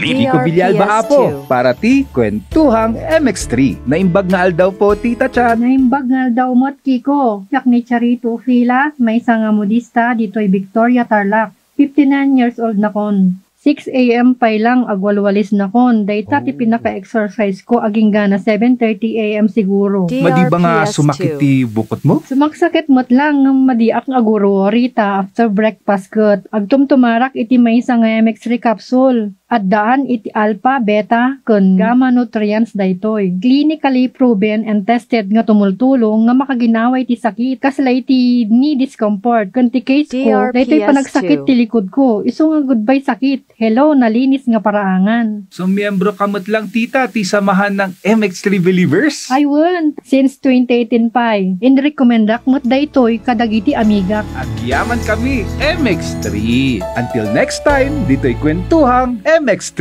Kiko Villalba Apo, para ti kwentuhang MX3. Naimbag nga daw po, Tita Chan. Naimbag nga daw mo't Kiko. Yak ni Charito Fila, may isang modista dito'y Victoria Tarlac. 59 years old na kon. 6 a.m. pa lang agwalwalis na kon. Dayta ti pinaka-exercise ko aging gana 7:30 a.m. siguro. Madi ba nga sumakit ti bukot mo? Sumaksakit mo't lang ng madiak nga guro rita after breakfast kat. Agtumtumarak iti may isang MX3 capsule. At daan iti alpha, beta, kun gamma nutrients daytoy. Clinically proven and tested nga tumultulong nga makaginaway ti sakit. Kasla iti ni discomfort. Kun ti case ko, daytoy panagsakit ti likod ko. Iso nga goodbye sakit. Hello, nalinis nga paraangan. So, miyembro kamot lang, Tita, ti samahan ng MX3 Believers? I won. Since 2018 pa. In-recommendak mo't daytoy kadagiti amigak. Agyaman kami, MX3. Until next time, dito'y kwentuhang MX3.